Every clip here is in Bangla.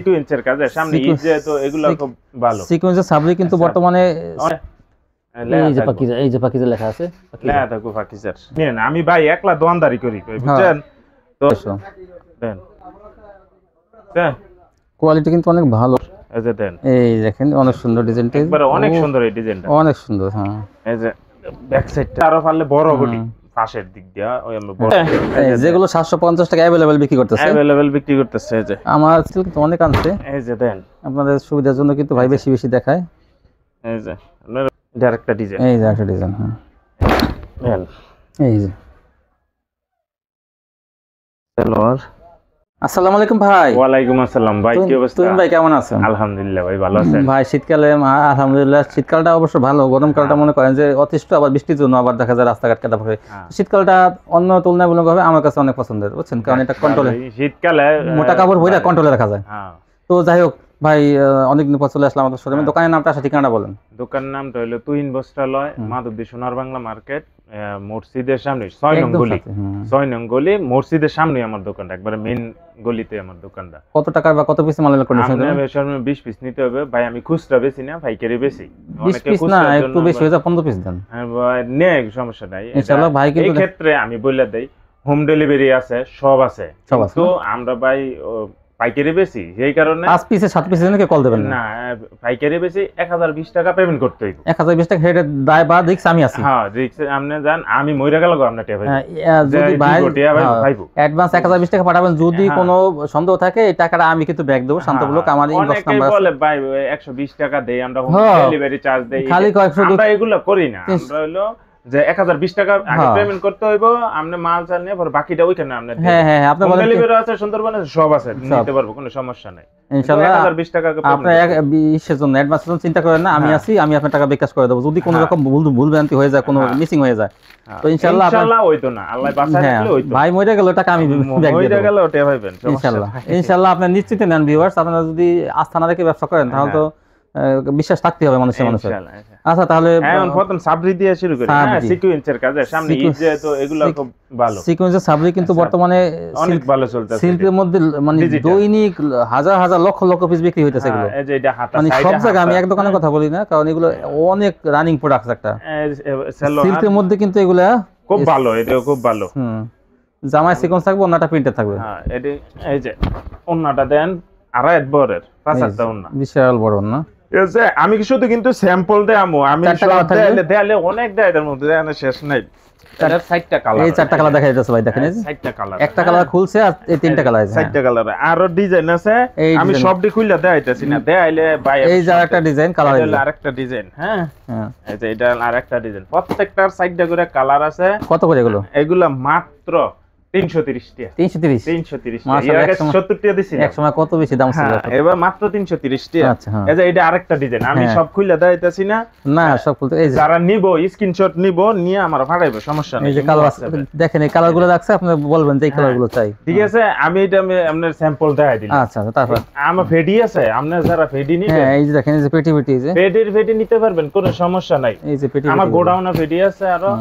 সিকোয়েন্সের কাজে সামনে ঈদ যেহেতু এগুলো খুব ভালো। সিকোয়েন্সের সাবরি কিন্তু বর্তমানে এই যে পাকিজা লেখা আছে, লেখা থাকো পাকিজার। নেন আমি ভাই একলা দোয়ানদারি করি বুঝছেন তো। দেন কোয়ালিটি কিন্তু অনেক ভালো। এই যে দেন, এই দেখেন অনেক সুন্দর ডিজাইনটা, একবারে অনেক সুন্দর এই ডিজাইনটা, অনেক সুন্দর। হ্যাঁ এই যে ব্যাক সাইডটা আরো পারলে বড় গটি পাশের দিক দিয়া ওই আমরা বড় যেগুলো 750 টাকা अवेलेबल বিক্রি করতেছে, अवेलेबल বিক্রি করতেছে। এই যে আমার স্টিল কিন্তু অনেক আনছে। এই যে দেন, আপনাদের সুবিধার জন্য কিন্তু ভাই বেশি বেশি দেখায়। এই যে আপনার ডাইরেক্টটা ডিজাইন, এই যে একটা ডিজাইন। হ্যাঁ দেন এই যে সালোয়ার। আসসালামু আলাইকুম ভাই। ওয়ালাইকুম আসসালাম ভাই, কি অবস্থা? তুমি ভাই কেমন আছেন? আলহামদুলিল্লাহ ভাই, ভালো আছেন ভাই? শীতকালে আলহামদুলিল্লাহ, শীতকালটা অবশ্য ভালো, গরমকালটা মনে করেন যে অতিষ্ঠ, আবার বৃষ্টির জন্য আবার দেখা যায় রাস্তাঘাট কাদা পড়ে। শীতকালটা অন্য তুলনামূলকভাবে আমার কাছে অনেক পছন্দের, বুঝছেন, কারণ এটা কন্ট্রোলে, শীতকালে মোটা কাপড় বইটা কন্ট্রোলে রাখা যায়। তো যাই হোক ভাই, অনেকদিন পর চলে আসলাম আমাদের শোরুমে। দোকানের নামটা আসা ঠিকানাটা বলেন। দোকানের নামটা হলো তুহিন বস্ত্রালয়, মাধবদী সোনার বাংলা মার্কেট, মসজিদের সামনে 6 নং গলি, 6 নং গলি মসজিদের সামনে আমার দোকানটা, একবারে মেইন গলিতে আমার দোকানটা। কত টাকা বা কত পিস মালের কন্ডিশন? আমি 20 পিস নিতে হবে ভাই, আমি খুচরা বেশি না, পাইকারি বেশি। 20 পিস না, একটু বেশি হয়ে যায়, 15 পিস দেন। হ্যাঁ ভাই, নেই সমস্যা নাই ইনশাআল্লাহ ভাই। কিন্তু এই ক্ষেত্রে আমি বলে দেই, হোম ডেলিভারি আছে, সব আছে, তো আমরা ভাই পাইকারি বেশি, সেই কারণে 5 পিসে 7 পিসের জন্য কল দেবেন না, পাইকারি বেশি 1020 টাকা পেমেন্ট করতে হইব। 1020 টাকা হেডের দায় বা রিস্ক আমি আছি। হ্যাঁ রিস্ক আপনি জান, আমি মইরা গেল গো আপনার টেবা। যদি ভাই অ্যাডভান্স 1020 টাকা পাঠাবেন, যদি কোনো সন্দেহ থাকে এই টাকাটা আমি কিন্তু ব্যাক দেব শান্তমূলক। আমার ইনবক্স নাম্বার আছে। বলে ভাই 120 টাকা দেই আমরা, হোম ডেলিভারি চার্জ দেই, খালি আমরা এগুলো করি না। আমরা হলো যে 1020 টাকা আগে পেমেন্ট করতে হইব, আপনি মাল চাল নিয়ে পরে বাকিটা ওইখানে আপনি। হ্যাঁ হ্যাঁ, আপনি বলেন ডেলিভারি আছে, সুন্দরবনে সব আছে, নিতে পারবো, কোনো সমস্যা নাই ইনশাআল্লাহ। 1020 টাকা আপনি 20 এর জন্য অ্যাডভান্সের জন্য চিন্তা করেন না, আমি আছি, আমি আপনার টাকা বিকাশ করে দেব। যদি কোনো রকম ভুল ভ্রান্তি হয়ে যায়, কোনো মিসিং হয়ে যায়, তো ইনশাআল্লাহ হইতো না, আল্লাহ বাঁচায় রাখলে হইতো। ভাই মইরা গেল টাকা আমি ব্যাক দেব, মইরা গেল ওটা পাবেন ইনশাআল্লাহ। ইনশাআল্লাহ আপনি নিশ্চিন্তে নেন ভিউয়ার্স, আপনারা যদি আস্থা না রেখে ব্যবসা করেন তাহলে তো বিশ্বাস থাকতে হবে মানুষের। আচ্ছা তাহলে এখন প্রথম সাবরি দিয়ে শুরু করি। হ্যাঁ, সিকোয়েন্সের কাজে সামনে ঈদ যেহেতু এগুলো খুব ভালো। সিকোয়েন্সের সাবরি কিন্তু বর্তমানে অনেক ভালো চলতেছে, সিল্কের মধ্যে মানে দৈনিক হাজার হাজার লক্ষ লক্ষ পিস বিক্রি হইতেছে এগুলো। এই যে এটা হাতা, মানে সব জায়গায়, আমি এক দোকানের কথা বলি না, কারণ এগুলো অনেক রানিং প্রোডাক্টস একটা সিল্কের মধ্যে, কিন্তু এগুলা খুব ভালো, এটা খুব ভালো। জামায় সিকোয়েন্স থাকবে, ওন্নাটা প্রিন্টেড থাকবে। হ্যাঁ, এই যে ওন্নাটা দেন আড়াই বরের 5-8টা ওন্না, বিশাল বড় ওন্না। আমি শুধু কিন্তু স্যাম্পল দেয়ামো, আমি সব দেয়ালে অনেক দেয়, এর মধ্যে দেয় না, শেষ নাই। এটার 4টা কালার, এই 4টা কালার দেখা যাচ্ছে ভাই, দেখেন এই 4টা কালার, একটা কালার খুলছে আর এই 3টা কালার আছে, 4টা কালার আরো ডিজাইন আছে। আমি সবটি খুললা দেখাইতাছি না, দেখাইলে ভাই এই যে আরেকটা ডিজাইন কালার, এটা আরেকটা ডিজাইন। হ্যাঁ এই যে এটা আরেকটা ডিজাইন, প্রত্যেকটার 4টা করে কালার আছে। কত করে এগুলো? এগুলা মাত্র 330 টাকা। 330 মাশাআল্লাহ, 70 টাকা দিছি এক সময় কত বেশি দাম ছিল, এবার মাত্র 330 টাকা। আচ্ছা, এই যে এটা আরেকটা ডিজাইন, আমি সব খুলে দেখাইতাছি না, না সব খুলতে। এই যে যারা নিবো স্ক্রিনশট নিবো, নিয়ে আমার পাঠাইবো, সমস্যা নেই। এই যে কালার আছে দেখেন, এই কালারগুলো রাখছে, আপনি বলবেন যে এই কালারগুলো চাই, ঠিক আছে। আমি এটা আপনার স্যাম্পল দেখাই দিলাম। আচ্ছা, তারপর আমার ফেডি আছে, আপনারা যারা ফেডি নিবেন, হ্যাঁ এই যে দেখেন, এই যে পেটি এই যে ফেডি নিতে পারবেন, কোনো সমস্যা নাই। এই যে পেটি, আমার গোডাউনে ফেডি আছে আরো,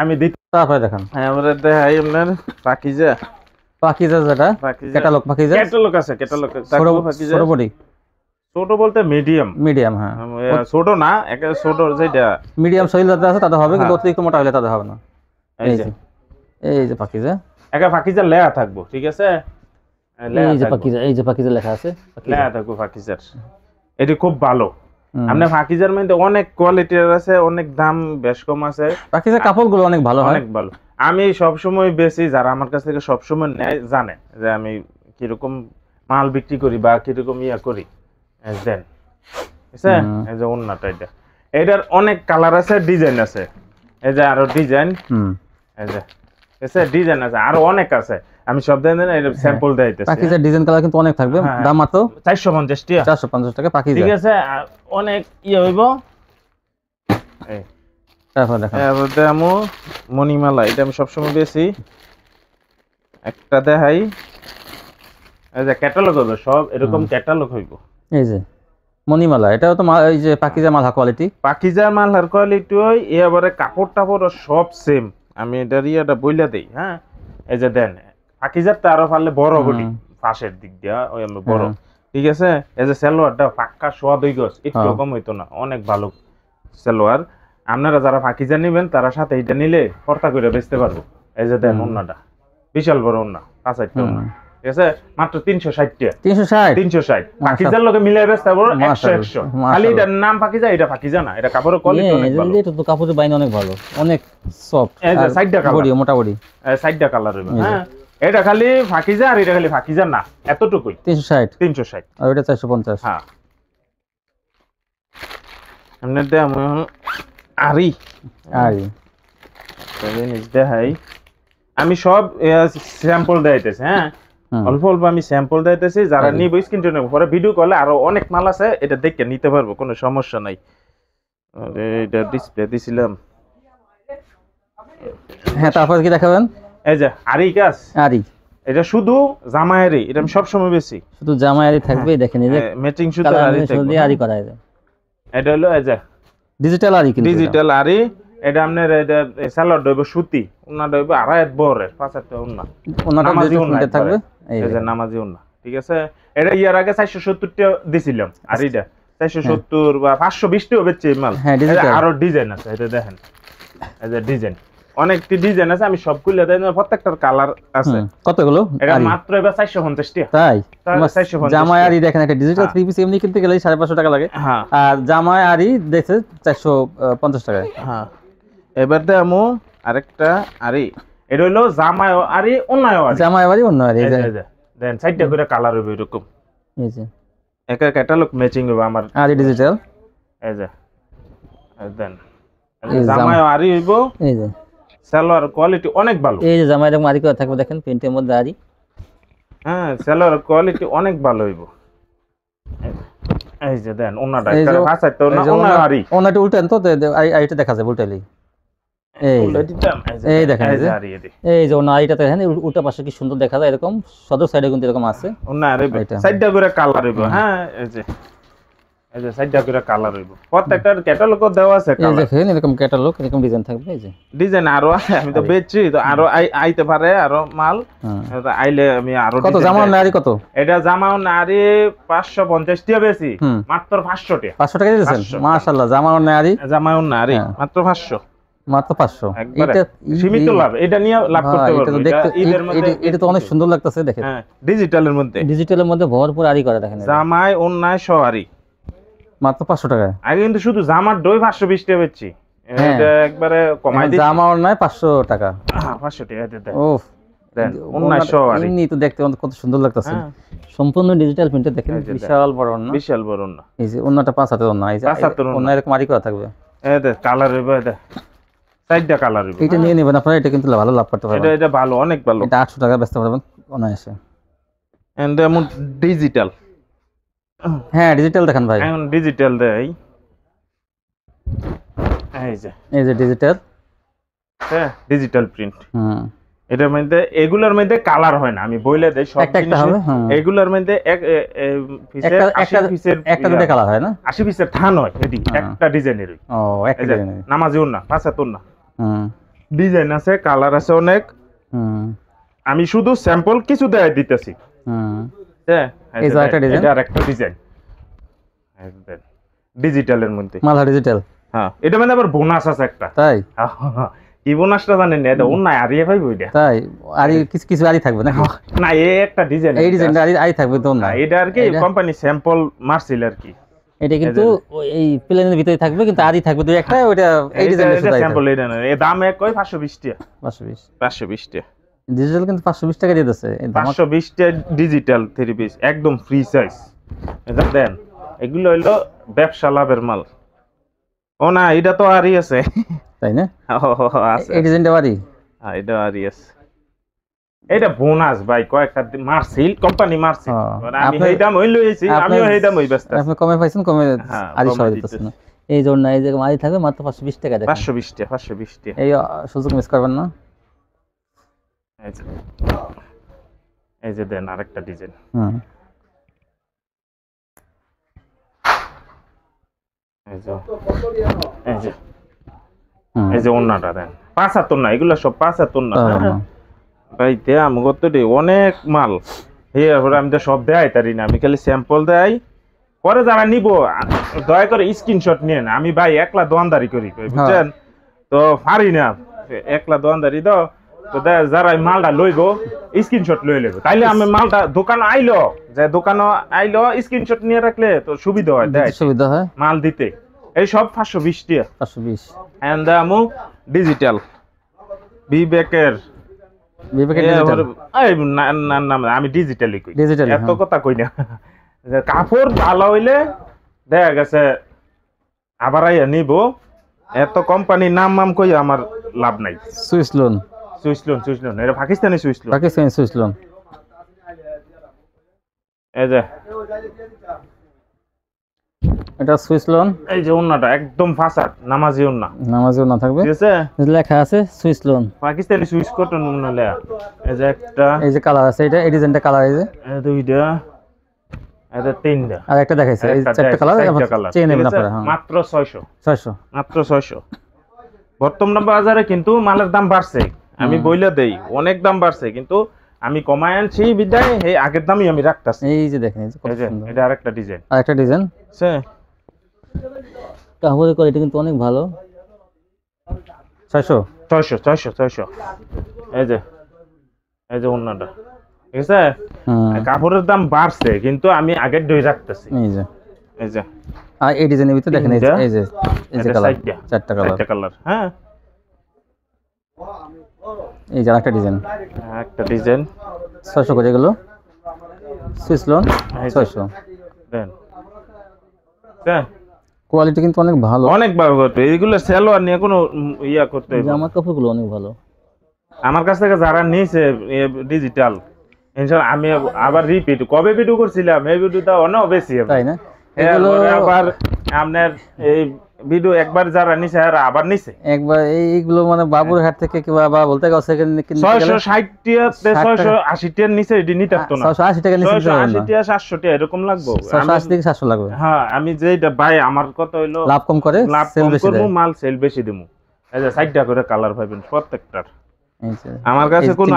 আমি দিই। তারপর দেখেন আমরা দেখাই আপনার পাকিজা যেটা ক্যাটালগ, ক্যাটালগ আছে, ক্যাটালগ থাকবে পাকিজা। ছোট বডি, ছোট বলতে মিডিয়াম, হ্যাঁ ছোট না, একেবারে ছোট যেটা মিডিয়াম শরীর যাতে আছে তাদের হবে, কিন্তু অতিরিক্ত মোটা হলে তাদের হবে না। এই যে পাকিজা, একেবারে পাকিজা লেয়া থাকবো, ঠিক আছে। এই যে পাকিজা লেখা আছে, লেয়া থাকবো পাকিজার। এটি খুব ভালো। আপনার পাকিজার মধ্যে অনেক কোয়ালিটির আছে, অনেক দাম বেশ কম আছে। পাকিজার কাপড়গুলো অনেক ভালো হয়, অনেক ভালো। আমি সবসময় বেশি, যারা আমার কাছ থেকে সবসময় নেয় জানে যে আমি কিরকম মাল বিক্রি করি বা কিরকম ইয়া করি। দেন এই যে ওন্নাটা, এটার অনেক কালার আছে, ডিজাইন আছে। এই যে আরো ডিজাইন, এই যে ডিজাইন আছে, আরো অনেক আছে। আমি সব ধরনের স্যাম্পল দেখাইতেছি। পাকিজার ডিজাইন কালার কিন্তু অনেক থাকবে, দাম মাত্র 450 টাকা। 450 টাকা পাকিজা, ঠিক আছে। অনেক ইয়ে হইব। এই তারপর দেখেন দেমো মণিমালা, এটা আমি সবসময় বেশি একটা দেখাই। এই যে ক্যাটালগ হবে, সব এরকম ক্যাটালগ হইব। এই যে মণিমালা, এটাও তো এই যে পাকিজা মালহা কোয়ালিটি, পাকিজা মালহার কোয়ালিটি হয়। এবারে কাপড় টাপড় সব সেম। আমি এটা বইলা দেই। হ্যাঁ এই যে দেন, পাকিজারটা আরো পারলে বড় গটি পাশের দিক দিয়া, ওই আমরা বড় ঠিক আছে। এই যে সালোয়ারটা পাক্কা সোয়া 2 গজ, একটু কম হইতো না, অনেক ভালো সালোয়ার। আপনারা যারা পাকিজা নেবেন তারা সাথে এটা নিলে পর্তা করে বেচতে পারবো। এই যে দেন ওন্নাটা, বিশাল বড় ওন্না, 5 8টা ওন্না, ঠিক আছে, মাত্র 360 টাকা। 360 পাকিজার লগে মিলাই বেচতে পারবো 100 100। খালি এটার নাম পাকিজা, এটা পাকিজা না, এটা কাপড়ের কোয়ালিটি অনেক ভালো। এটা তো কাপড়ের বাইন অনেক ভালো, অনেক সফট। এই যে সাইডটা কালার, বডি মোটা বডি, সাইডটা কালার হবে। হ্যাঁ, এটা খালি পাকিজা আর এটা খালি পাকিজা না, এতটুকুই। 360 আর এটা 450। হ্যাঁ, আপনার দে আরি দেখাই, আমি সব স্যাম্পল দেখাইতেছি। হ্যাঁ, অল্প অল্প আমি স্যাম্পল দিতেছি, যারা নিব স্ক্রিনশট নেব, পরে ভিডিও কলে আরো অনেক মাল আছে, এটা দেখে নিতে পারবো, কোনো সমস্যা নাই। আরে এটা ডিসপ্লে দিছিলাম। হ্যাঁ, তারপর কি দেখাবেন? এই যে আরি কাজ, এটা শুধু জামায়ারি, এটা আমি সব সময় বেশি শুধু জামায়ারি থাকবে। দেখেন এই যে ম্যাচিং সুতো আরি থাকবে, আরি করা যায়। এটা হলো এই যে ডিজিটাল আরি, কিন্তু ডিজিটাল আরি। এটা আপনার এটা সালোয়ার দইব সুতি, ওন্না দইব আড়াই বড় 5 8টা ওন্না, ওন্নাটা ডিজিটাল থাকবে। এই যে নামাজি ওন্না, ঠিক আছে। এটা ইয়ার আগে 470 টাকা দিছিলাম, আর এটা 470 বা 520 টাকা বেচছে মাল। আরো ডিজাইন আছে, এটা দেখেন, এই যে ডিজাইন, অনেকটি ডিজাইন আছে, আমি সবগুলো দেই না, প্রত্যেকটার কালার আছে। কতগুলো? এটা মাত্র এবার 450 টাকা। তাই 450 জামাই আরি দেখেন, একটা ডিজিটাল 3 পিস এমনি কিনতে গেলে 550 টাকা লাগে। হ্যাঁ, আর জামাই আরি দেখছে 450 টাকা। হ্যাঁ, এবার দেমু আরেকটা আরি, এটা হলো জামাই আরি অন্যায় আরি, জামাই আরি অন্যায় আরি। এই যে দেন সাইডটা করে কালার হবে এরকম, এই যে একটা ক্যাটালগ ম্যাচিং হবে আমার আরি ডিজিটাল। এই যে দেন জামাই আরি হইবো, এই যে সালোয়ার কোয়ালিটি অনেক ভালো। এই যে জামাই এরকম আরি করা থাকবে, দেখেন প্রিন্টের মধ্যে আরি। হ্যাঁ, সালোয়ার কোয়ালিটি অনেক ভালো হইবো। এই যে দেন ওন্নাটা একটা ভাষায় তো না, ওন্না আরি, ওন্নাটা উল্টান তো আরিটা দেখা যায় উল্টালি। এই দেখেন, এই যে ওন্না আরিটা দেখেন, উল্টা পাশে কি সুন্দর দেখা যায়, এরকম সদর সাইডে কিন্তু এরকম আছে ওন্না আরি, সাইডটা করে কালার হইবো। হ্যাঁ, এই যে সাইডটা করে কালার হইবো, প্রত্যেকটার ক্যাটালগও দেওয়া আছে। এই দেখেন এরকম ক্যাটালগ, এরকম ডিজাইন থাকবে। এই যে ডিজাইন আরো আছে, আমি তো বেচছি, তো আরো আইতে পারে আরো মাল, আইলে আমি আরো। কত জামাও নারী? কত এটা জামাও নারী? 550 টাকা বেশি, মাত্র 500 টাকা। 500 টাকা দিয়েছেন? মাশাআল্লাহ, জামাও নারী মাত্র 500, মাত্র 500। এটা সীমিত লাভ, এটা নিয়ে লাভ করতে পারবে। এটা তো অনেক সুন্দর লাগতেছে, দেখেন। হ্যাঁ, ডিজিটালের মধ্যে ভরপুর আরি করা, দেখেন জামাই অন্যায় সহারি, মাত্র 500 টাকা। আগে কিন্তু শুধু জামার দই 520 টাকা বেচছি, এটা একবারে কমাই দিই। জামা অন্যায় 500 টাকা, 500 টাকা দিতে। ওফ, দেন অন্যায় সহারি, এমনি তো দেখতে কত সুন্দর লাগতেছে, সম্পূর্ণ ডিজিটাল প্রিন্টে, দেখেন বিশাল বড় ওন্না, বিশাল বড় ওন্না। এই যে ওন্নাটা 5 হাতের ওন্না, এই যে 5 হাতের ওন্না এরকম আরি করা থাকবে। এই দেখ কালার হইবে, এটা সাইডটা কালার হইবে। এটা নিয়ে নেবেন আপনারা, এটা কিন্তু ভালো লাভ করতে পারবেন। এটা ভালো, অনেক ভালো। এটা 800 টাকা বেচতে পারবেন অনায়াসে। এন্ড এমন ডিজিটাল, হ্যাঁ ডিজিটাল দেখেন ভাই, এখন ডিজিটাল দেই। এই যে ডিজিটাল, হ্যাঁ ডিজিটাল প্রিন্ট। এটার মধ্যে এগুলোর মধ্যে কালার হয় না, আমি বইলে দেই সব জিনিস হবে। এগুলোর মধ্যে এক পিসের 80 পিসের একটা দুটো কালার হয় না, 80 পিসের থান হয়, এটি একটা ডিজাইনেরই। ও, একটা ডিজাইনের নামাজি ওন্না, পাঁচাত ওন্না। ডিজাইন আছে, কালার আছে অনেক। আমি শুধু স্যাম্পল কিছু দেখাই দিতেছি। হ্যাঁ, এই যে একটা ডিজাইন, এটা আরেকটা ডিজাইন, একদম ডিজিটালের মধ্যে, মালা ডিজিটাল। হ্যাঁ, এটা মানে আবার বোনাস আছে একটা। তাই? কি বোনাসটা জানেন না? এটা অন্য আরি পাইবো এটা। তাই? আরি কিছু কিছু আরি থাকবে না? না, এই একটা ডিজাইন, এই ডিজাইনটা আরি থাকবে তো না। এটা আর কি কোম্পানি স্যাম্পল মারছিল আর কি। এটা কিন্তু এই প্লেনের ভিতরে থাকবে, কিন্তু আরি থাকবে দুই একটা। ওটা এই ডিজাইনটা স্যাম্পল, এটা না, এর দাম এক কই 520 টাকা। 520 টাকা ডিজিটাল, কিন্তু 520 টাকা দিয়ে দিতেছে। 520 টাকা ডিজিটাল 3 পিস, একদম ফ্রি সাইজ। এটা দেন, এগুলো হইলো ব্যবসা লাভের মাল। ও না, এটা তো আরি আছে, তাই না? আছে, এই ডিজাইনটা আরি। হ্যাঁ, এটা আরি আছে। এটা বোনাস ভাই, কয়েকটা মারছিল কোম্পানি মারছিল, আমি এই দাম হই লইছি, আমিও এই দাম হই ব্যস্ত। আপনি কমে পাইছেন, কমে আরি সবাই দিতেছেন। এই জন্য এই যে আরি থাকবে মাত্র 520 টাকা। দেখেন 520 টাকা, 520 টাকা। এই সুযোগ মিস করবেন না। এই যে দেন আরেকটা ডিজাইন। এই যে ওন্নাটা দেন, 5 হাত ওন্না, এগুলো সব 5 হাত ওন্না ভাই। তে আমগো তো অনেক মাল, এরপরে আমি তো সব দেয় তারি না, আমি খালি স্যাম্পল দেয়। পরে যারা নিব দয়া করে স্ক্রিনশট নিয়ে না, আমি ভাই একলা দোয়ানদারি করি বুঝছেন, তো পারি না একলা দোয়ানদারি দাও। তো যারা এই মালটা লইব স্ক্রিনশট লই লেব, তাইলে আমি মালটা দোকান আইলো, যে দোকানে আইলো স্ক্রিনশট নিয়ে রাখলে তো সুবিধা হয়, দেয় সুবিধা হয় মাল দিতে। এই সব 520 টাকা 520। এন্ড আমু ডিজিটাল বিবেকের আমি ডিজিটালি কই, এত কথা কই না। যে কাপড় ভালো হইলে দেখা গেছে আবার আইয়া নিব, এত কোম্পানির নাম কই আমার লাভ নাই। সুইস লোন এটা পাকিস্তানি সুইস লোন। এই যে এটা সুইস লোন। এই যে ওন্নাটা একদম ফাঁসা, নামাজি ওন্না থাকবে, ঠিক আছে, লেখা আছে Swiss loan, Pakistani Swiss cotton ওন্না লেখা। এই যে একটা, এই যে কালার আছে, এটা এই ডিজাইনটা কালার, এই যে দুইটা, এটা তিনটা, আর একটা দেখাইছে, এই চারটা কালার চেয়ে নেবেন আপনারা। মাত্র 600 মাত্র 600। বর্তমান বাজারে কিন্তু মালের দাম বাড়ছে, আমি বইলা দেই অনেক দাম বাড়ছে, কিন্তু আমি কমায় আনছি বিদায় এই আগের দামই আমি রাখতাছি। এই যে দেখেন, এই যে এটা আরেকটা ডিজাইন আছে, কাপড়ের কোয়ালিটি কিন্তু অনেক ভালো। 600 এই যে ওন্নাটা, ঠিক আছে, কাপড়ের দাম বাড়ছে কিন্তু আমি আগের দই রাখতেছি। এই যে আর এই ডিজাইনের ভিতরে দেখেন, এই যে কালার, চারটা কালার। হ্যাঁ, এই যে একটা ডিজাইন 600 করে, এগুলো সুইস লোন 600 দেন। কোয়ালিটি কিন্তু অনেক ভালো, এইগুলো সেলোয়ার নিয়ে কোনো ইয়া করতে হবে, জামা কাপড়গুলো অনেক ভালো। আমার কাছ থেকে যারা নিয়েছে ডিজিটাল, ইনশাআল্লাহ আমি আবার রিপিট, কবে ভিডিও করছিলাম এই ভিডিওটা অনেক বেশি, তাই না? এগুলো আবার আপনার এই ভিডিও একবার যারা নিছে আর আবার নিছে একবার, এইগুলো মানে বাবুরহাট থেকে কিংবা বা বলতে গেলে 660 টাকা 680 টাকার নিচে এডি নিতে পারতো না, 680 টাকা নিচে 680 টাকা 700 টাকা এরকম লাগবে, 680 থেকে 700 লাগবে। হ্যাঁ, আমি যেটা ভাই আমার কত হইলো লাভ কম করে, সেল বেশি দেব, মাল সেল বেশি দেবো। এই যে 60 টাকা করে কালার পাবেন প্রত্যেকটার। আমার কাছে কোনো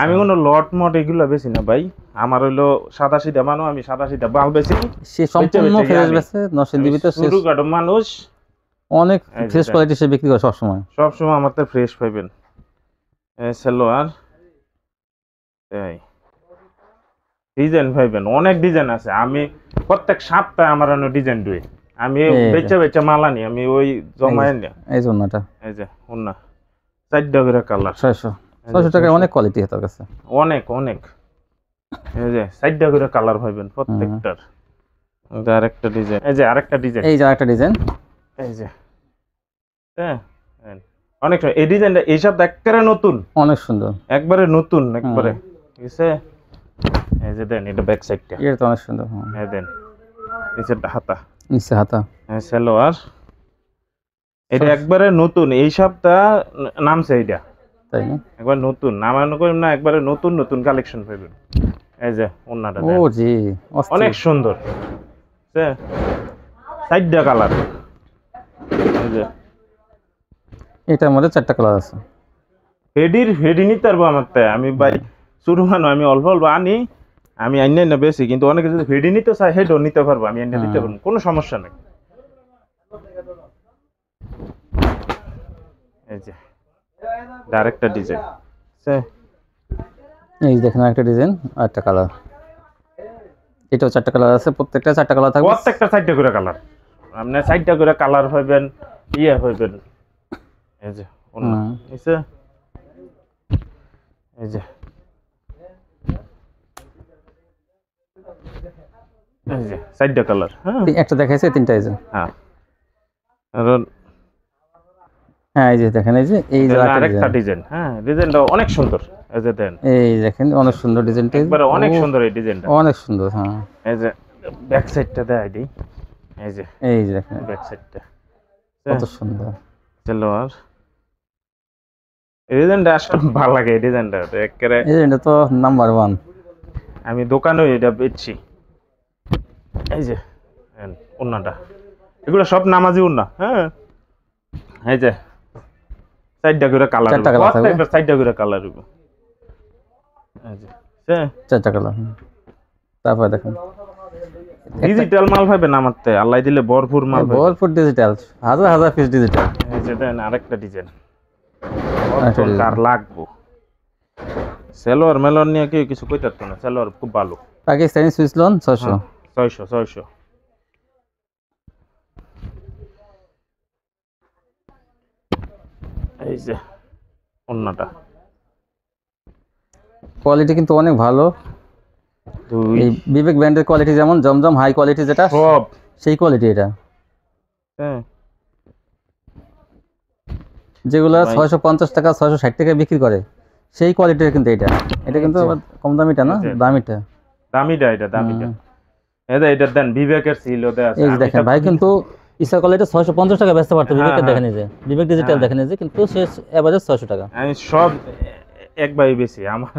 আমি কোনো লট মট এগুলো বেশি না ভাই, আমার হইলো সাদা সিধা মানুষ, আমি সাদা সিধা বাল বেশি, সে সম্পূর্ণ ফ্রেশ বেচে, নরসিংদীতে তো ছোটখাটো মানুষ, অনেক ফ্রেশ কোয়ালিটি সে বিক্রি করে সব সময় আমার তো ফ্রেশ পাইবেন। সালোয়ার এই ডিজাইন পাইবেন, অনেক ডিজাইন আছে, আমি প্রত্যেক সপ্তাহে আমার ডিজাইন দুই, আমি বেচা মাল আনি, আমি ওই জমায় না। এই জন্যটা, এই যে ওন্না 4 টাকা করে কালার, 600 টাকা, অনেক কোয়ালিটি তার কাছে, অনেক। এই যে 4 টাকা করে কালার পাইবেন প্রত্যেকটার। আরেকটা ডিজাইন, এই যে আরেকটা ডিজাইন, এই যে হ্যাঁ, অনেক এই ডিজাইনটা, এইসব একবারে নতুন, অনেক সুন্দর, একবারে নতুন একবারে, ঠিক আছে। এই যে দেন, এটা ব্যাক সাইডটা, এটা তো অনেক সুন্দর। হ্যাঁ দেন, নিচেরটা নিচে হাতা, হ্যাঁ সালোয়ার, এটা একবারে নতুন, এই সপ্তাহ নামছে এইটা, তাই না? একবার নতুন নামানো করি না, একবারে নতুন কালেকশন পাবেন। এই যে ওন্নাটা, ও জি অনেক সুন্দর, হ্যাঁ 4টা কালার। এই যে এটার মধ্যে 4টা কালার আছে। হেডি নিতে পারবো আমার, তাই আমি ভাই শুরু মানো, আমি অল্প আনি, আমি আইনে না বেশি, কিন্তু অনেকে যদি হেডি নিতে চায় হেডও নিতে পারবো, আমি আইনে দিতে পারবো, কোনো সমস্যা নেই। এই যে আরেকটা ডিজাইন, এই দেখেন আরেকটা ডিজাইন, আরেকটা কালার, এটাও 4টা কালার আছে, প্রত্যেকটা 4টা কালার থাকবে, প্রত্যেকটা 4টা করে কালার, আপনি 4টা করে কালার পাবেন, ইয়ে পাবেন। এই যে ওন্না নিচে, এই যে এই যে 4টা কালার, হ্যাঁ একটা দেখাইছে, 3টা এই যে, হ্যাঁ কারণ এই যে দেখেন, এই যে আরেকটা ডিজাইন, হ্যাঁ ডিজাইনটা অনেক সুন্দর, এই যে দেন, এই দেখেন অনেক সুন্দর ডিজাইনটা, একবারে অনেক সুন্দর এই ডিজাইনটা, অনেক সুন্দর। হ্যাঁ, এই যে ব্যাক সাইডটা দেখাই দিই, এই যে দেখেন ব্যাক সাইডটা কত সুন্দর। সালোয়ার, এই ডিজাইনটা আসলে ভালো লাগে, এই ডিজাইনটা একেবারে, এই ডিজাইনটা তো নাম্বার 1, আমি দোকানেও এটা বেচছি। এই যে ওন্নাটা, এগুলো সব নামাজি ওন্না, হ্যাঁ এই যে 4টা করে কালার, প্রত্যেকটা 4টা করে কালার, এই যে হ্যাঁ 4টা কালার। তারপরে দেখেন ডিজিটাল মাল পাবেন আমারতে, আল্লাহ দিলে ভরপুর মাল পাবেন। ভরপুর ডিজিটাল, হাজার হাজার পিস ডিজিটাল। এই যে দেন আরেকটা ডিজাইন, আরেকটা design। কার লাগবো। সেলোয়ার মেলোয়ার নিয়ে কেউ কিছু কইতে পারতো না, সেলোয়ার খুব ভালো। Pakistani Swiss loan 600। 600 এই যে অন্যটা কোয়ালিটি কিন্তু অনেক ভালো। দুই এই বিবেক ব্র্যান্ডের কোয়ালিটি যেমন জমজম হাই কোয়ালিটি যেটা সব সেই কোয়ালিটি এটা, হ্যাঁ যেগুলো ভাই। 650 টাকা 660 টাকা বিক্রি করে সেই কোয়ালিটির কিন্তু এটা। এটা কিন্তু আবার কম দামিটা না, আচ্ছা। দামিটা। দামিটা, এটা দামিটা। এটা দেন বিবেকের সিল ওতে আছে। এই যে দেখেন ভাই, কিন্তু ইসা কোয়ালিটি 650 টাকা বেচতে পারতো, হ্যাঁ, বিবেকের হ্যাঁ। দেখেন এই যে বিবেক ডিজিটাল দেখেন এই যে, কিন্তু সে এভারেজ 600 টাকা। আমি সব এক ভাই বেশি আমার,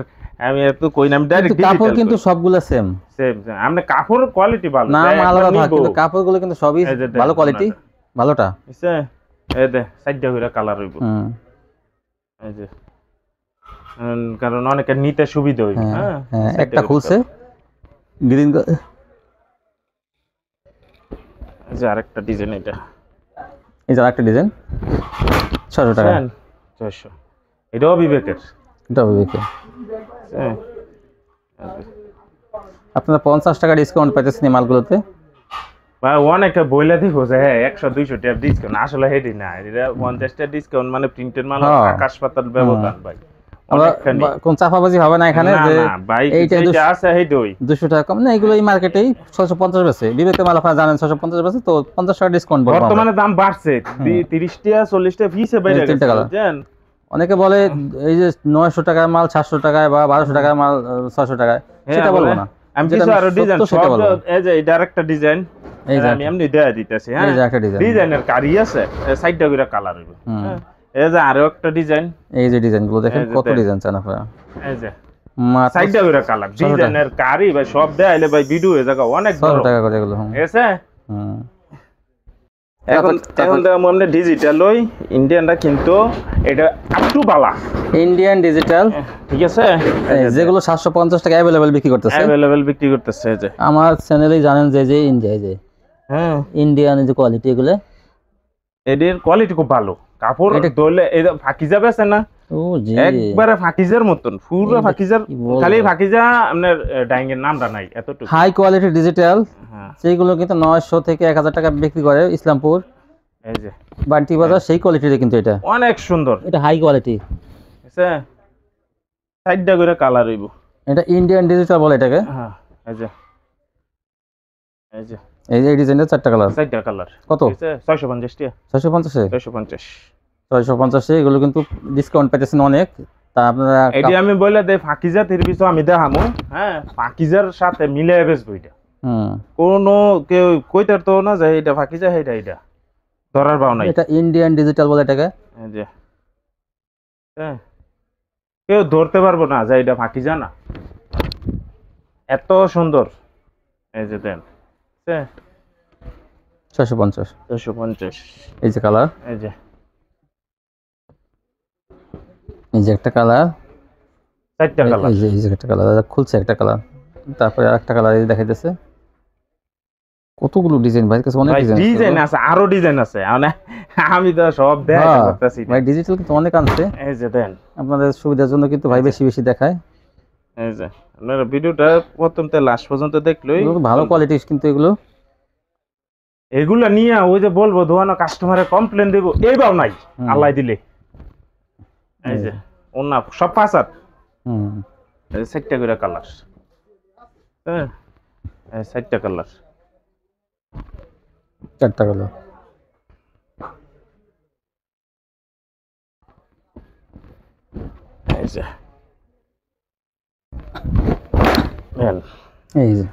আমি একটু কই নাম কিন্তু ডাইরেক্ট কাপড় ডিজিটাল কিন্তু সবগুলো সেম, সেম আপনি কাপড়ের কোয়ালিটি ভালো নাম তাই আলাদা একবার থাকে নিবো। কিন্তু কাপড়গুলো কিন্তু সবই এই যে দেন ভালো কোয়ালিটি, ভালোটা। বুঝছে এই দে সাইডটা কইরা কালার হইব। হুম এই যে কারণ অনেকের নিতে সুবিধা হইব। হ্যাঁ হ্যাঁ হ্যাঁ, সাইডটা একটা কইরা খুলছে গ্রিন, এই যে আরেকটা ডিজাইন এটা এই যে একটা ডিজাইন 600 টাকা। 600 এটাও বিবেকের। এটা বিবেকে হ্যাঁ আপনারা 50 টাকা ডিসকাউন্ট পাইতেছেন এই মালগুলোতে। ভাই অনেকে বইলা দিব যে হ্যাঁ 100-200 টাকা ডিসকাউন্ট, আসলে হেডি না, এটা 50 টাকা ডিসকাউন্ট মানে প্রিন্টেড মাল হ্যাঁ। আকাশ পাতাল ব্যবধান ভাই। আমরা অনেকখানি। কোন চাপাবাজি হবে না এখানে না, যে না, ভাই এইটা যেটা আছে হেডই 200 টাকা কম না, এগুলো এই মার্কেটেই 650 বেচে, বিবেকের মাল আপনারা জানেন 650 বেচে, তো 50 টাকা ডিসকাউন্ট বলবো আমরা। বর্তমানে দাম বাড়ছে 30 টাকা 40 টাকা পিসে বেড়ে এই তিনটা গেছে কালার। বুঝছেন। অনেকে বলে এই যে 900 টাকার মাল 700 টাকায় বা 1200 টাকার মাল 600 টাকায়, সেটা হ্যাঁ, বলবো বলে। না। আমি যেটা কিছু আরো সত্য ডিজাইন সেটা সব, বলবো। এই যে এটা আরেকটা ডিজাইন, এই যে আমি এমনি দেয়া দিতেছি। হ্যাঁ এই যে একটা ডিজাইন। ডিজাইনের কারি আছে, সাইডটা কইরা কালার হইব। হুম। হ্যাঁ এই যে আরো একটা ডিজাইন, এই যে ডিজাইনগুলো দেখেন এই যে কত দেখ। ডিজাইন চান আপনারা, এই যে মাত্র সাইডটা কইরা কালার, 600 টাকা। ডিজাইনের কারি ভাই সব দেয়াইলে ভাই ভিডিও এ জায়গা অনেক 600 বড় টাকা করে এগুলো। হুম। ঠিক আছে। হুম। এখন আমরা ডিজিটাল ওই ইন্ডিয়ানটা কিন্তু এটা একটু বালা ইন্ডিয়ান ডিজিটাল, ঠিক আছে, যেগুলো 750 টাকা অ্যাভেলেবেল বিক্রি করতেছে, অ্যাভেলেবল বিক্রি করতেছে। এই যে আমার চ্যানেলেই জানেন যে যে ইন্ডিয়া, যে হ্যাঁ ইন্ডিয়ান যে কোয়ালিটি এগুলো, এদের কোয়ালিটি খুব ভালো, কাপড় এটা- ধরলে এই ফাঁকি যাবে আছে না, ও জি একবারে ফাঁকিজার মতন পুরো এটা ফাঁকিজার, কি বলবো? খালি ফাঁকিজা আপনার ডাইং এর নামটা নাই এতটুকু। হাই কোয়ালিটি ডিজিটাল, হ্যাঁ যেগুলো কিন্তু 900 থেকে 1000 টাকা বিক্রি করে ইসলামপুর এই যে বান্টি বাজার, সেই কোয়ালিটির কিন্তু এটা, অনেক সুন্দর। এটা হাই কোয়ালিটি। ঠিক আছে সাইডটা করে কালার হইব। এটা ইন্ডিয়ান ডিজিটাল বলে এটাকে। হ্যাঁ এই যে এই যে এই যে ডিজাইনের 4টা কালার, সাইডটা কালার কত? ঠিক আছে 650 টাকা, 650 650। 650 এগুলো কিন্তু ডিসকাউন্ট পাইতেছেন অনেক। তা আপনারা এটি আমি বলে দেই ফাঁকিজা এর পিছু আমি দেখামু। হ্যাঁ ফাঁকিজার সাথে মিলে বেচবো এটা, হুম, কোনো কেউ কইতে তো না যে এটা ফাঁকিজা এটা ধরার পাও নাই। এটা ইন্ডিয়ান ডিজিটাল বলে এটাকে। এই যে হ্যাঁ কেউ ধরতে পারবো না যে এটা ফাঁকিজা না, এত সুন্দর। এই যে দেন 650 650। এই যে কালার, এই যে এই যে একটা কালার, চারটা কালার। এই যে একটা কালার খুলছে, একটা কালার, তারপরে আরেকটা কালার এই দেখাইতেছে। কতগুলো ডিজাইন ভাই কাছে, অনেক ভাই ডিজাইন ডিজাইন আছে, আরো ডিজাইন আছে, মানে আমি তো সব দেখাতে পারতাছি না। ভাই ডিজিটাল কিন্তু অনেক আনছে, এই যে দেন আপনাদের সুবিধার জন্য কিন্তু ভাই বেশি বেশি দেখায়। এই যে আপনারা ভিডিওটা প্রথম থেকে লাস্ট পর্যন্ত দেখলই এগুলো ভালো কোয়ালিটি কিন্তু এগুলো। এগুলা নিয়ে ওই যে বলবো ধোয়ানো কাস্টমারে কমপ্লেন দেবো এইবার নাই আল্লাহ দিলে। এই যে ওনা সব পাঁচাত, হুম, এই যে 4টা করে কালার। হ্যাঁ এই 4টা কালার, 4টা কালার। এই যে নেন এই যে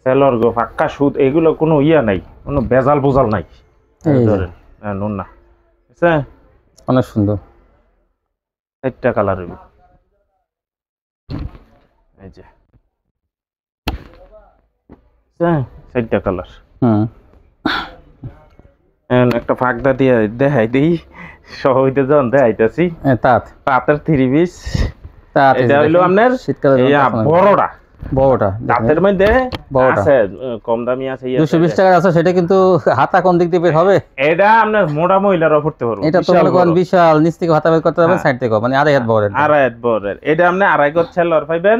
সেলোয়ার গো ফাক্কা সুদ, এগুলো কোনো ইয়া নাই, কোনো বেজাল বোজাল নাই। এই যে। ধরেন নুন না, ঠিক আছে অনেক সুন্দর। 4টা কালার হইব। এই যে 4টা কালার। হুম, একটা ফাঁকদা দিয়ে দেখাই দিই সহ হইতে যখন দেখাইতেছি তাঁত তাঁতের 3 পিস। তাঁত এটা হইলো আপনার শীতকালে বড়টা বড়টা তাঁতের মধ্যে বড়টা আছে কম দামি আছে 220 টাকা আছে, সেটা কিন্তু হাতা কোন দিক দিয়ে বের হবে? এটা আপনার মোটা মহিলারা পড়তে পারবে। এটা তো মনে করেন বিশাল, নিচ থেকে হাতা বের করতে হবে, সাইড থেকে মানে আড়াই হাত বড়। আড়াই হাত বড়ের এটা আপনি আড়াই গজ সেলর পাইবেন।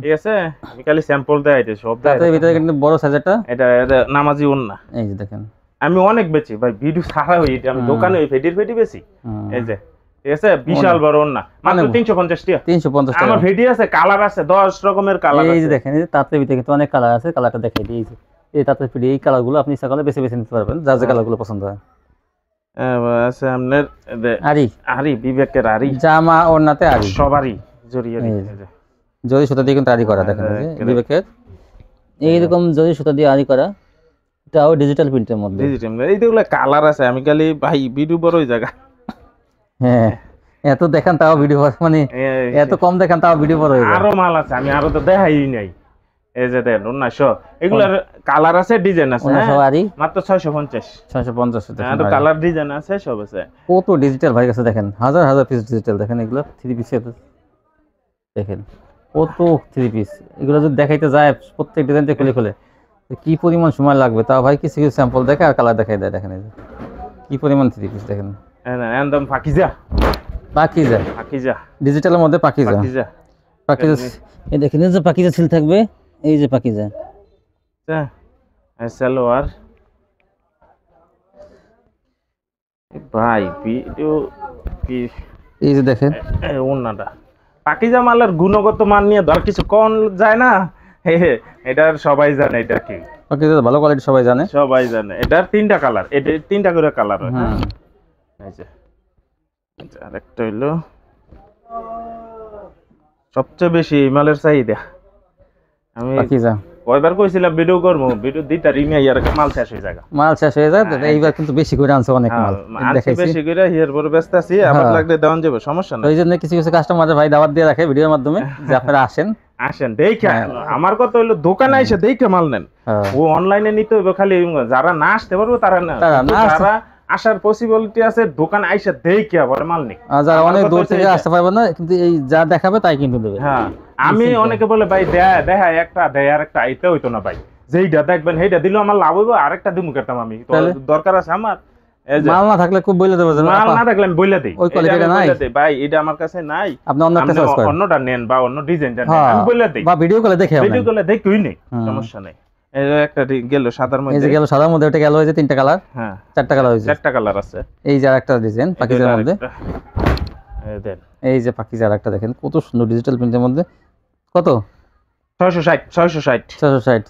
ঠিক আছে, আমি খালি স্যাম্পল দেখাইতে সব তাতে ভিতরে কিন্তু বড় সাইজটা। এটা নামাজি ওন্না। এই যে দেখেন, আমি অনেক বেচি ভাই, ভিডিও ছাড়া হই, আমি দোকানে ওই ফেটি বেচি। এই যে ঠিক আছে, বিশাল বড় ওন্না, মাত্র 350 টাকা। 350 টাকা। আমার ভিডিও আছে, কালার আছে 10 রকমের কালার আছে। এই যে দেখেন, এই যে তাঁতের ভিতরে কিন্তু অনেক কালার আছে, কালারটা দেখাই দিই। এই যে এই তাঁতের ভিতরে এই কালারগুলো আপনি ইচ্ছা করলে বেছে বেছে নিতে পারবেন, যার যে কালারগুলো পছন্দ হয়। আছে আপনার আরি আরি, বিবেকের আরি, জামা ওড়নাতে আরি, সবারই জড়িয়ে জরি সুতা দিয়ে কিন্তু আরি করা। দেখেন এই যে বিবেকের এইরকম জরি সুতা দিয়ে আরি করা, এটাও ডিজিটাল প্রিন্টের মধ্যে। ডিজিটাল এইগুলো কালার আছে, আমি খালি ভাই ভিডিও বড় ওই জায়গা। হ্যাঁ, এত দেখেন তাও ভিডিও মানে এত কম দেখেন তাও ভিডিও বড় হয়ে যায়। আরো মাল আছে, আমি আরো তো দেখাই নাই। এই যে দেন 1900, এগুলার কালার আছে, ডিজাইন আছে। আরি মাত্র 650 650 আর কালার ডিজাইন আছে, সব আছে। কত ডিজিটাল ভাই কাছে দেখেন, হাজার হাজার পিস ডিজিটাল। দেখেন এগুলো 3 পিস, দেখেন কত 3 পিস। এগুলো যদি দেখাইতে যায় প্রত্যেক ডিজাইনটা খুলে খুলে কি পরিমাণ সময় লাগবে, তাও ভাই কিছু কিছু স্যাম্পল দেখে আর কালার দেখাই দেয়। দেখেন এই যে কি পরিমাণ 3 পিস দেখেন। একদম পাকিজা ডিজিটালের মধ্যে পাকিজা। এই দেখেন, এই যে পাকিজা সিল থাকবে, এই যে পাকিজা সালোয়ার। ভাই ভিডিও কি, এই যে দেখেন ওন্নাটা পাকিজা মালের গুণগত মান নিয়ে ধর কিছু কোন যায় না। এটার সবাই জানে, এটা কি পাকিজা ভালো কোয়ালিটি, সবাই জানে। এটার 3টা কালার, এটা 3টা করে কালার হয়। এই যে আরেকটা হইলো সবচেয়ে বেশি মালের চাহিদা। আমি কয়বার কইছিলাম ভিডিও করবো, ভিডিও দিতে রিমে ইয়ার মাল শেষ হয়ে যায়। এইবার কিন্তু বেশি করে আনছে অনেক মাল, বেশি করে হিয়ার পরে ব্যস্ত আছি, আবার লাগলে দেওয়ান যাবে, সমস্যা নাই। ওই জন্য কিছু কিছু কাস্টমার ভাই দাওয়াত দিয়ে রাখে ভিডিওর মাধ্যমে যে আপনারা আসেন দেখে। আমার কথা হইলো দোকানে এসে দেখে মাল নেন। ও অনলাইনে নিতে হইবে, খালি যারা না আসতে পারবো তারা না, যারা আসার পসিবিলিটি আছে দোকানে আইসা দেখে আবার মাল নেই। যারা অনেক দূর থেকে আসতে পারবে না, কিন্তু এই যা দেখাবে তাই কিনতে দেবে। হ্যাঁ, আমি অনেকে বলে ভাই দেখা একটা দেয় আর একটা আইতে হইতো না ভাই, যেইটা দেখবেন সেইটা দিলেও আমার লাভ হইব, আরেকটা দিমু করতাম আমি, দরকার আছে আমার। মাল না থাকলে খুব বইলে দেবো, মাল না থাকলে আমি বইলে দেই, ওই কোয়ালিটিটা নাই ভাই, এটা আমার কাছে নাই, আপনি অন্যটা নেন বা অন্য ডিজাইনটা নেন, আমি বইলে দেই, বা ভিডিও কলে দেখে দেখুই নেই, সমস্যা নাই। এই একটা গেল সাদার মধ্যে, এই যে গেল সাদার মধ্যে, ওটা গেল এই যে 3টা কালার। হ্যাঁ, 4টা কালার হইছে, 4টা কালার আছে। এই যে আরেকটা ডিজাইন পাকিজার মধ্যে, এই দেন, এই যে পাকিজার একটা দেখেন কত সুন্দর ডিজিটাল প্রিন্টের মধ্যে। কত? 660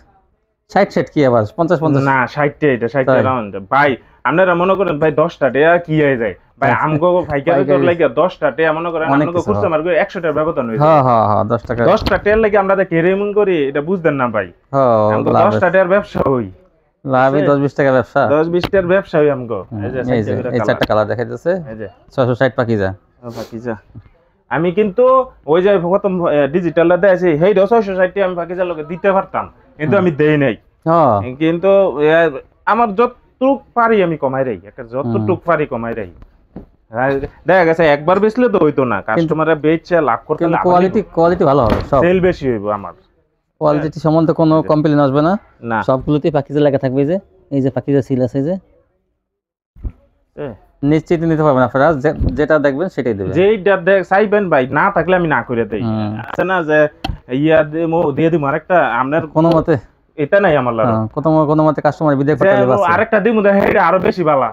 60 কি আবার 50 না 60 এটা 60 রাউন্ড ভাই। আপনারা মনে করেন ভাই 10টা টাকা কি হয়ে যায় ভাই, আমগো ভাইকারে তোর লাগে 10টা টাকা মনে করেন আমগো খুচরা মার্কে 100 টাকা ব্যবধান হয়ে যায়। হ্যাঁ 10 টাকার লাগে আমরা দেখে রেমন করি, এটা বুঝদেন না ভাই। আমগো 10টা টাকার ব্যবসা হই, লাভই 10-20 টাকা ব্যবসা, 10-20 টাকার ব্যবসা হই আমগো। এই যে এই 4টা কালার দেখা যাচ্ছে, এই যে 660 পাকিজা। আমি কিন্তু ওই যে প্রথম ডিজিটালটা দেখাইছি, হেই 660 আমি পাকিজার লোকে দিতে পারতাম, কিন্তু আমি দেই নাই। কিন্তু আমার যতটুক পারি আমি কমাই রাই, যতটুক পারি কমাই রাই। দেখা গেছে একবার বেচলে তো হইতো না, কাস্টমাররা বেচে লাভ করতে হলে কোয়ালিটি ভালো হবে, সব সেল বেশি হইব। আমার কোয়ালিটি সম্বন্ধে কোনো কমপ্লেইন আসবে না, সবগুলোতেই পাকিজা লেখা থাকবে। এই যে পাকিজা সিল আছে, যে নিশ্চিত নিতে পারবেন আপনারা, যেটা দেখবেন সেটাই দেবেন, যেইটা চাইবেন ভাই, না থাকলে আমি না করে দেই। আছে না যে ইয়া দিয়ে দিমু আরেকটা, আপনার কোনো মতে এটা নাই আমার লাগে, কোনো মতে কাস্টমার বিদেয় করতে হবে, আরেকটা দিমু দেখে এটা আরো বেশি ভালো।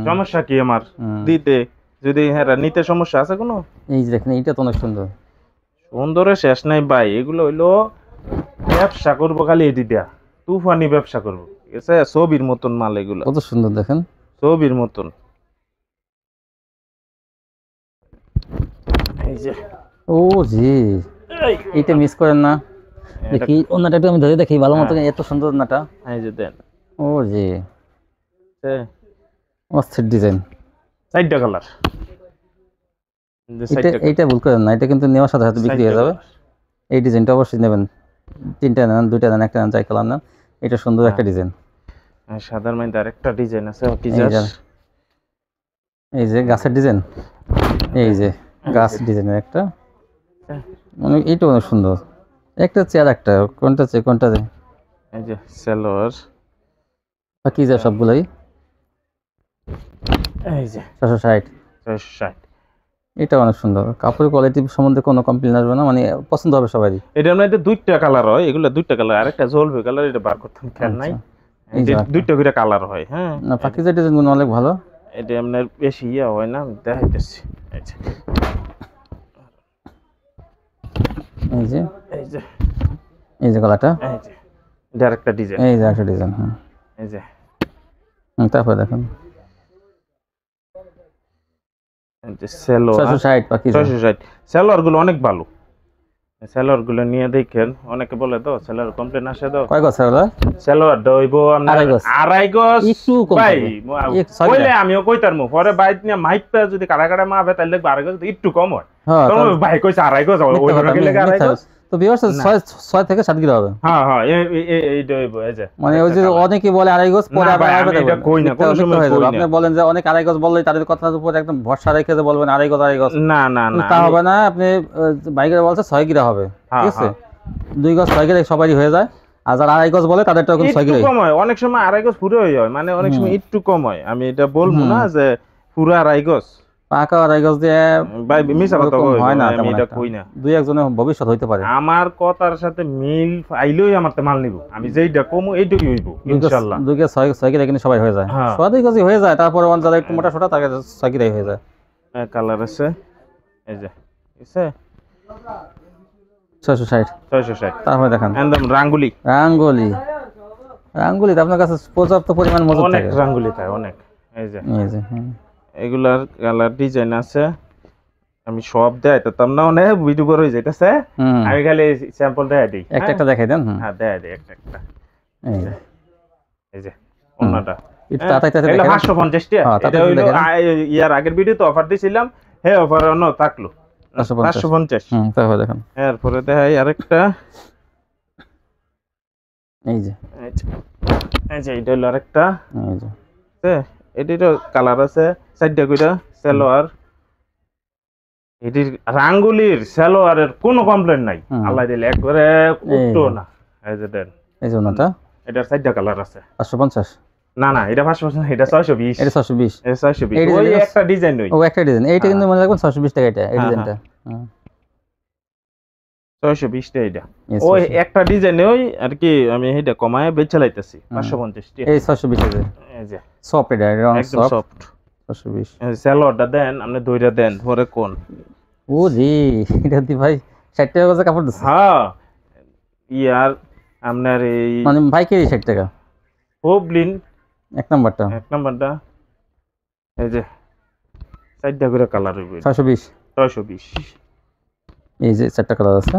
সমস্যা কি আমার দিতে, যদি হ্যাঁ নিতে সমস্যা আছে কোনো? এই যে দেখেন, এটা তো অনেক সুন্দর, সুন্দরের শেষ নাই ভাই। এগুলো হইলো ব্যবসা করবো, খালি এটি দেয়া তুফানি ব্যবসা করবো, ঠিক আছে? ছবির মতন মাল এগুলো, কত সুন্দর দেখেন, ছবির মতন। এই যে ও জি, এইটা মিস করেন না। দেখি ওনাটা একটু আমি ধরে দেখি ভালো মতো, এত সুন্দর ওনাটা। এই যে দেন, ও জি, অস্থির ডিজাইন, 4টা কালার। এইটা ভুল করেন না, এটা কিন্তু নেওয়ার সাথে সাথে বিক্রি হয়ে যাবে। এই ডিজাইনটা অবশ্যই নেবেন, 3টা নেন, 2টা নেন, 1টা নেন, যাই কালার নেন, এটা সুন্দর একটা ডিজাইন। সাদার মধ্যে আরেকটা ডিজাইন আছে, এই যে গাছের ডিজাইন, এই যে গাছ ডিজাইনের একটা, মানে এইটা অনেক সুন্দর। একটা চেয়ার একটা, কোনটা এই যে সালোয়ার, বাকি যে সবগুলাই এই যে 460। 460। এটা অনেক সুন্দর, কাপড়ের কোয়ালিটি সম্বন্ধে কোনো কমপ্লেন আসবে না, মানে পছন্দ হবে সবারই। এটা আমরা এটা দুইটা কালার হয়, এগুলা দুইটা কালার, আরেকটা জলবে কালার, এটা বার করতাম খেয়াল নাই। এই যে দুইটা করে কালার হয়। হ্যাঁ, না পাকিজা ডিজাইনগুলো অনেক ভালো। এটা আপনার বেশি ইয়া হয় না, আমি দেখাইতেছি। এই যে এই যে এই যে এই যে গলাটা, এই যে এটা আরেকটা ডিজাইন। এই যে একটা ডিজাইন। হ্যাঁ, এই যে তারপরে দেখেন সালোয়ার 660 পাকিজা। 660। সালোয়ার গুলো অনেক ভালো, সালোয়ার গুলো নিয়ে দেখেন। অনেকে বলে তো সালোয়ার কমপ্লেন আসে তো। কয় গছ হলো? সালোয়ার দইবো আপনার আড়াই গজ। একটু কম ভাই হবে। কইলে আমিও কইতার মু পরে বাইক নিয়ে মাইপটা যদি কাড়া কাড়া মাপে তাহলে দেখবো আড়াই গজ একটু কম হয়। হ্যাঁ, তখন ভাই কইছে আড়াই গজ, ওই রকম আড়াই গজ। তো ভিউয়ার্স 6 থেকে 7 কিলো হবে। হ্যাঁ হ্যাঁ, এই দইবো। এই যে মানে ওই যে অনেকে বলে আড়াই গজ, পরে আবার এটা কই না, কোন সময় কই না। আপনি বলেন যে অনেক আড়াই গজ বললেই তাদের কথার উপর একদম ভরসা রেখে যে বলবেন আড়াই গজ। না না না, তা হবে না। আপনি বাইকের বলছে 6 কিলো হবে, ঠিক আছে? 2 গজ 6 কিলো সবারই হয়ে যায়, আর যারা আড়াই গজ বলে তাদেরটা এখন 6 কিলো কম হয়। অনেক সময় আড়াই গজ পুরো হয়ে যায়, মানে অনেক সময় একটু কম হয়। আমি এটা বলবো না যে পুরো আড়াই গজ, পাকা আড়াই গজ দিয়ে ভাই মিছা কথা হয় না। আমি এটা কই না। দুই একজনের ভবিষ্যৎ হইতে পারে। আমার কথার সাথে মিল আইলেই আমার তো মাল নিব, আমি যেইটা কমু এইটুকুই হইব ইনশাআল্লাহ। 2 গজ 6 কিলো কিন্তু সবাই হয়ে যায়, 6 গজই হয়ে যায়। তারপরে যারা একটু মোটা সোটা তাকে 6 কিলোই হয়ে যায়। কালার আছে এই যে, আছে 660। 660। তারপরে দেখেন একদম রাঙ্গুলি। রাঙ্গুলিতে আপনার কাছে পর্যাপ্ত পরিমাণ মজুদ অনেক থাকে। রাঙ্গুলি থাকে অনেক। এই যে হ্যাঁ। এগুলার কালার ডিজাইন আছে, আমি সব দেখাইতাম না, অনেক ভিডিও করে যাইতেছে। আমি খালি স্যাম্পল দেখাই দিই, একটা দেখাই দেন। হ্যাঁ দেখাই দিই একটা। এই যে ওন্নাটা এটা তাতাইতে দেখেন 550 টাকা। এটা হইলো ইয়ার আগের ভিডিওতে অফার দিছিলাম, হে অফার অন্য থাকলো 550। তারপরে দেখেন এরপরে দেখাই আরেকটা। এই যে এটা হলো আরেকটা। এই যে এটিরও কালার আছে 4টা কইরা। সালোয়ার, এটির রাঙ্গুলির সালোয়ারের কোনো কমপ্লেন নাই, আল্লাহ দিলে একবারে উঠতো না। এই যে দেন, এই যে ওনাটা, এটার 4টা কালার আছে। 550 না না, এটা 550, এটা 620। এটা 620। এটা 620, ওই একটা ডিজাইন নই। ও একটা ডিজাইন, এইটা কিন্তু মনে রাখবেন 620 টাকা এটা, এই ডিজাইনটা। 620 টা এটা। ওই একটা ডিজাইন ওই আর কি, আমি এটা কমায় বেচে লাইতেছি 550 টাকা। এই 620 আছে। এই যে সফট, এটা একদম সফট 620। সালোয়ারটা দেন, আপনি দইটা দেন পরে কোন। ও জি, এটা দি ভাই 60 টাকা করে কাপড় দিছে। হ্যাঁ, ইয়ার আপনার এই মানে ভাইকেরই 60 টাকা। পবলিন এক নাম্বারটা, এই যে 4টা করে কালার হইবে 620। 620। এই যে 4টা কালার আছে।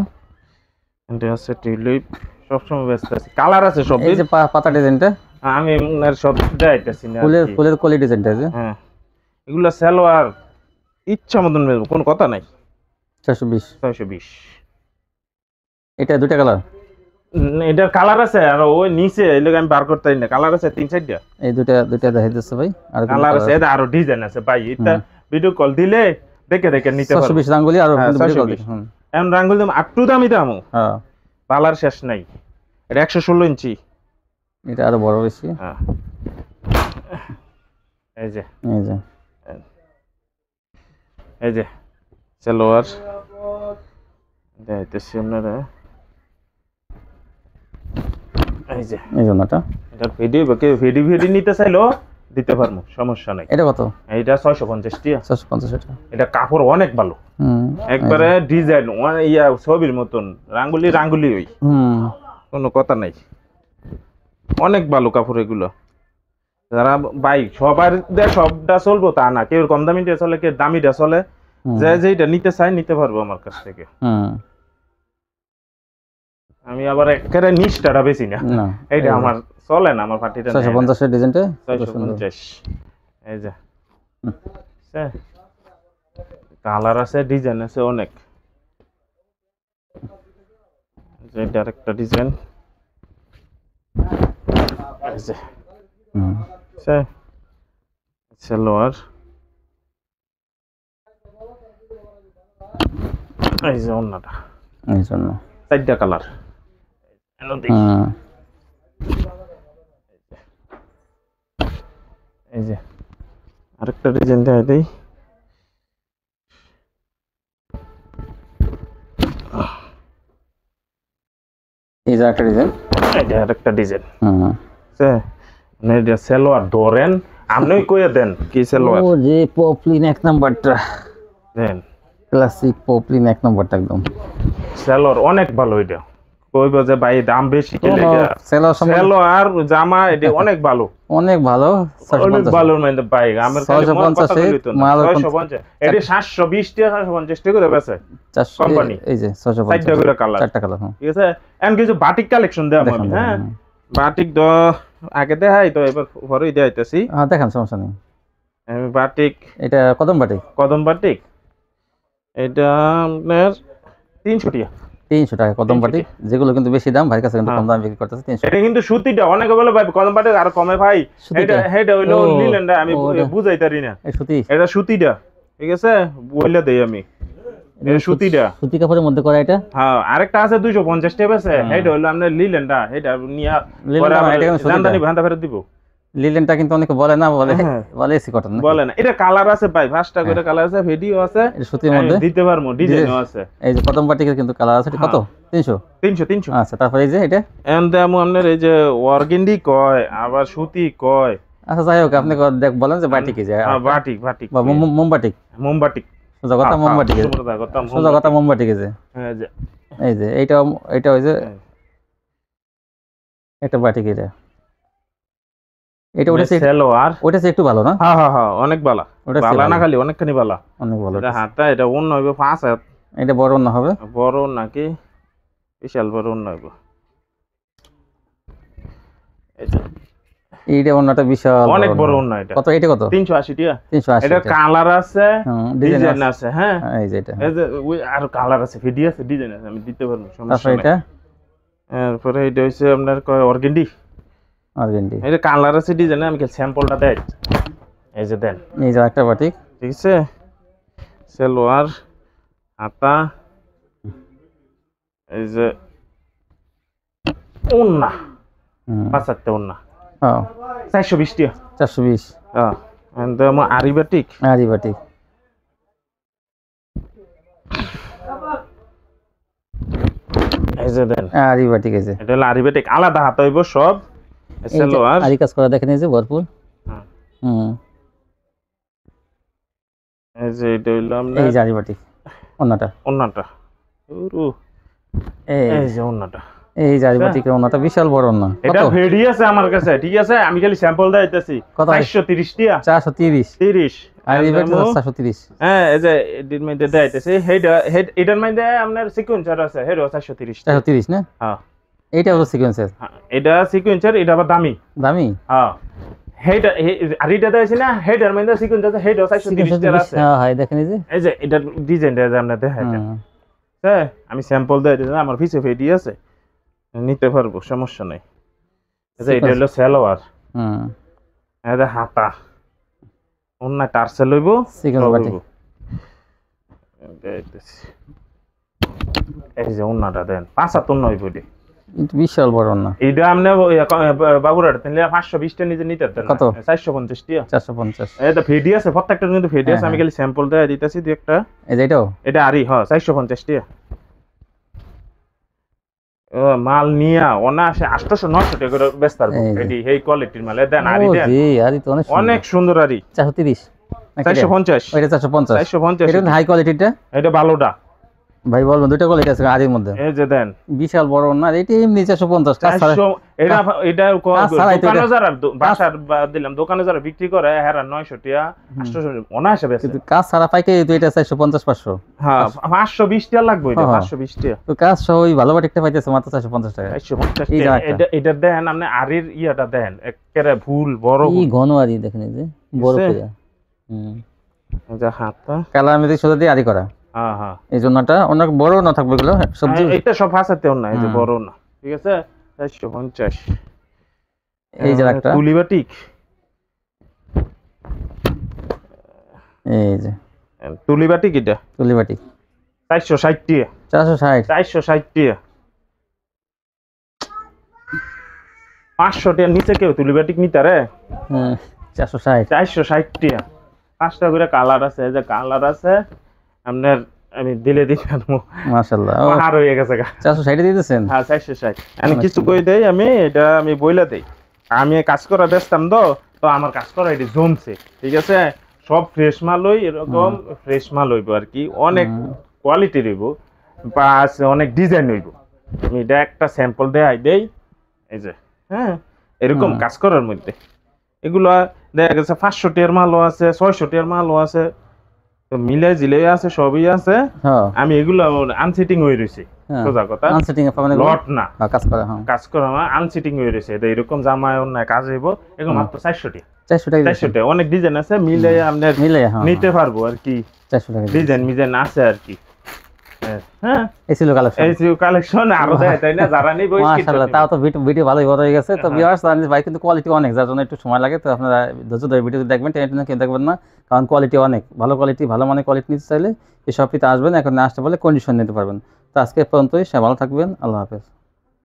এটা আছে টিউলিপ, সব সময় ব্যস্ত আছে, কালার আছে সব। এই যে পাতা ডিজাইনটা আমি আর সব দেখাইতেছি না, ফুলের কলি ডিজাইনটা। যে হ্যাঁ, এগুলা সালোয়ার ইচ্ছা মতন নেব, কোনো কথা নাই। 620। 620। এটা 2টা কালার। এটার কালার আছে, আর ওই নিচে এলাকা আমি বার করতে না, কালার আছে 3-4টা। এই দুইটা দেখাই দিচ্ছে ভাই, আর কালার আছে, এটা আরো ডিজাইন আছে ভাই। এটা ভিডিও কল দিলে দেখে নিতে পারবে। 620 রাঙ্গুলি, আর ভিডিও কল দেখুন। এম রাঙ্গুলি দাম আপ টু দামি দাম। হ্যাঁ, কালার শেষ নাই। এটা 116 ইঞ্চি। এটা আরো বড় বেশি। হ্যাঁ, এই যে সালোয়ার দেখাইতেছি আপনারা। এই জন্যটা এটা ভিডিও নিতে চাইলো দিতে পারবো, সমস্যা নাই। এটা কত? এটা 650 টাকা। 650 টাকা। এটা কাপড় অনেক ভালো, একবারে ডিজাইন ইয়া ছবির মতন, রাঙ্গুলি ওই কোনো কথা নাই। অনেক ভালো কাপড় এগুলো। যারা ভাই সবার সবটা চলবো তা না, কেউ কম দামিটা চলে, কেউ দামিটা চলে। যেটা নিতে চাই নিতে পারবো আমার কাছ থেকে। আমি আবার একেবারে নিচটা বেশি না, এইটা আমার চলে না, আমার পার্টিটা 650 এর ডিজাইনটা 650। এই যে কালার আছে, ডিজাইন আছে অনেক। এটা আরেকটা ডিজাইন। এই যে সালোয়ার, এই যে অন্যটা এই জন্য 4টা কালার এই যে আরেকটা ডিজাইন দেই এই যে একটা ডিজাইন, এই যে আরেকটা ডিজাইন হুম মানে এটা সালোয়ার ধরেন আপনি কইয়া দেন কি সালোয়ার ও যে পপলিন এক নাম্বারটা, দেন ক্লাসিক পপলিন এক নাম্বারটা একদম সালোয়ার অনেক ভালো এটা কইবো যে ভাই দাম বেশি কি লাগে সালোয়ার জামা এটা অনেক ভালো অনেক ভালো অনেক ভালো মানে ভাই আমার কাছে মন কথা 650 কইতো না 650 এটা 720 টাকা 750 টাকা করে বেচে 400 কোম্পানি এই যে 650 চারটা করে কালার চারটা কালার, ঠিক আছে এন্ড কিছু বাটিক কালেকশন দেব আমি হ্যাঁ বাটিক দ আগে দেখাই তো এবার পরেই দেখাইতেছি হ্যাঁ দেখান সমস্যা নেই। আমি বাটিক এটা কদম বাটিক এটা আপনার 300 টাকা 300 টাকা কদম বাটিক, যেগুলো কিন্তু বেশি দাম, ভাই কাছে কিন্তু কম দাম বিক্রি করতেছে 300। এটা কিন্তু সুতিটা অনেকে বলে ভাই কদম বাটিক আর কমে ভাই, এটা হইলো লিলেনটা আমি বুঝাইতারি না, এই সুতি, এটা সুতিটা ঠিক আছে বইলা দেই আমি এটা সুতিটা সুতি কাপড়ের মধ্যে করা এটা। হ্যাঁ আরেকটা আছে 250 টাকা আছে, এটা হলো আপনার লিলেনটা, এটা নিয়া পরে জানদানি ভান্ডা ফেরত দিব। লিলেনটা কিন্তু অনেকে বলে না, বলে এসি কটন না, বলে না, এটা কালার আছে ভাই 5টা করে কালার আছে, ভিডিও আছে, এটা সুতির মধ্যে দিতে পারমু, ডিজাইনও আছে। এই যে কদম বাটিকের কিন্তু কালার আছে, কত 300। আচ্ছা তারপর এই যে এটা এন্ড দেমু আপনার এই যে অর্গেন্ডি কয় আবার সুতি কয়। আচ্ছা যাই হোক আপনি দেখ বলেন যে বাটিক এই যে বাটিক বা মোমবাটিক সোজা কথা মোমবাটিক, সোজা কথা মোমবাটিক এই যে এই যে এইটা ওই যে একটা বাটিক এটা ওটা সালোয়ার ওটা একটু ভালো না? হ্যাঁ হ্যাঁ হ্যাঁ অনেক ভালো, ভালো না খালি অনেকখানি ভালো, অনেক ভালো। এটা হাতা এটা অন্য হইবে 5 হাত, এটা বড় না হবে, বড় নাকি বিশাল বড় অন্য হইবে, এইটা অন্যটা বিশাল অনেক বড় অন্য, এটা কত? এটা কত? 380 টাকা। 380 এটা কালার আছে, ডিজাইন আছে, হ্যাঁ এই যে এটা এই যে আর কালার আছে, ভিডিও আছে, ডিজাইন আছে, আমি দিতে পারবো সমস্যা নাই। এটা এরপরে এটা হইছে আপনার কয় অর্গেন্ডি, এটা কালার আছে, ডিজাইন আমি কি স্যাম্পলটা দেই, এই যে দেন, এই যে একটা বাটিক, ঠিক আছে সালোয়ার হাতা, এই যে ওন্না 5 ওন্না, হ্যাঁ 420 টাকা, 420। হ্যাঁ এন্ড আমা আরি বাটিক, এই যে দেন আরি বাটিক, এই যে এটা হলো আরি বাটিক, আলাদা হাত হইব সব, সালোয়ার আরি কাজ করা দেখেন, এই যে ভরপুর, এই যে এটা হইলো আমরা এই যে আরি বাটিক ওন্নাটা ওরু এই যে ওন্নাটা, এই যে আরি বাটিকের ওন্নাটা বিশাল বড় ওন্না, এটা ভেডি আছে আমার কাছে, ঠিক আছে আমি খালি স্যাম্পল দেইতেছি, 430 টাকা, 430 আরি বাটিক 430, হ্যাঁ এই যে এর মধ্যে দেইতেছি, এটার মধ্যে আপনার সিকোয়েন্সার আছে, হেডো 430 না, হ্যাঁ এইটা হলো সিকোয়েন্সার, এটা সিকোয়েন্সার, এটা আবার দামি, হ্যাঁ হেড আর এটা দেইছি না, হেডের মধ্যে সিকোয়েন্স আছে, হেডো 430 টাকা আছে, হ্যাঁ দেখেন এই যে এটা ডিজাইনটা যে আমরা দেখাইতে, হ্যাঁ আমি স্যাম্পল দেই দিলাম, আমার পিছে ভিডিও আছে, নিতে পারবো সমস্যা নাই। আচ্ছা এটা হলো সালোয়ার, এটা হাতা, অন্য টার্সেল হইব, সিকোয়েন্স বাটিক, এই যে অন্যটা দেন 5 হাত অন্য হইব, বিশাল বড় ওন্না, এটা আপনি বাবুরাট নিলে 520 টা নিতে নিতে দেন, কত? 450 টাকা, 450, এটা ভিডিও আছে, প্রত্যেকটা কিন্তু ভিডিও আছে, আমি খালি স্যাম্পল দেই দিতেছি দুই একটা, এই যে এটা আরি, হ্যাঁ 450 টাকা, মাল নিয়া অনায়াসে 800-900 টাকা করে বেচতে পারবো, এডি এই কোয়ালিটির মাল দেন, আরি দেন, আরি তো অনেক সুন্দর আরি, 430 450, এটা 450, এটা হাই কোয়ালিটিটা, এটা ভালোটা ভাই বলবেন, দুইটা কোয়ালিটি আছে আরির মধ্যে, এই যে দেন বিশাল বড় না, এটা এমনি 450, এটা দোকানে যারা বাসার দিলাম, দোকানে যারা বিক্রি করে হেরা 900 টাকা 800 অনায়াসে বেচে, কিন্তু কাজ ছাড়া পাইকারি তো এটা 450-500, হ্যাঁ 520 টাকা লাগবে, এটা 520 টাকা, তো কাজ সহ ওই ভালো বাটিকটা পাইতেছে মাত্র 450 টাকা, 450 টাকা, এটা দেন আপনি আরির ইয়াটা দেন, একেবারে ফুল বড় কি ঘন আরি দেখেন, এই যে বড় করে, এই যে হাতটা কালার মধ্যে সোজা দিয়ে আরি করা, হ্যাঁ হ্যাঁ এই জন্যটা অনেক বড় না থাকবে, এগুলো সবজি এটা সব ফাঁসাতেও না, এই যে বড় না, ঠিক আছে 450, এই যে একটা তুলি বাটিক, এই যে তুলি বাটিক, এটা তুলি বাটিক 460 টাকা 460 460 টাকা 500 টাকার নিচে কেউ তুলিবাটিক নিতে রে 460 460 টাকা 5টা করে কালার আছে, এই যে কালার আছে আপনার, আমি দিলে দিলাম মাশাআল্লাহ আর হয়ে গেছে 460 দিতেছেন। হ্যাঁ 460 আমি কিছু কই দেই, আমি এটা আমি বইলা দেই, আমি কাজ করা ব্যস্তাম তো আমার কাজ করা এটি জমছে, ঠিক আছে। সব ফ্রেশ মাল হই, এরকম ফ্রেশ মাল হইব আর কি, অনেক কোয়ালিটি হইব বা অনেক ডিজাইন হইব। আমি এটা একটা স্যাম্পল দেই এই যে, হ্যাঁ এরকম কাজ করার মধ্যে এগুলা দেখা গেছে 500 টাকার মালও আছে, 600 টাকার মালও আছে, তো মিলে জিলে আছে, সবই আছে। আমি এগুলো আনসিটিং হয়ে রয়েছে, সোজা কথা আনসিটিং এ পাবেন লট না কাজ করা, কাজ করা না আনসিটিং হয়ে রয়েছে, এটা এরকম জামায় অন্য কাজ হইব, এরকম মাত্র 400 টাকা 400 টাকা। অনেক ডিজাইন আছে, মিলে আপনার নিতে পারবো আর কি, 400 টাকা ডিজাইন আছে আর কি। হ্যাঁ এই ছিল কালেকশন, এই ছিল কালেকশন, আরো দেয় তাই না, যারা নিব মাশাআল্লাহ। তাও তো ভিডিও ভালোই বড় হয়ে গেছে। তো ভিউয়ার্স ভাই কিন্তু কোয়ালিটি অনেক, যার জন্য একটু সময় লাগে, তো আপনারা ধৈর্য ধরে ভিডিও দেখবেন, টেনে কেউ দেখবেন না, কারণ কোয়ালিটি অনেক ভালো, কোয়ালিটি ভালো মানে কোয়ালিটি নিতে চাইলে এই শপটিতে আসবেন, এখন আসতে বলে কন্ডিশন নিতে পারবেন। তো আজকে পর্যন্তই, সবাই ভালো থাকবেন, আল্লাহ হাফেজ।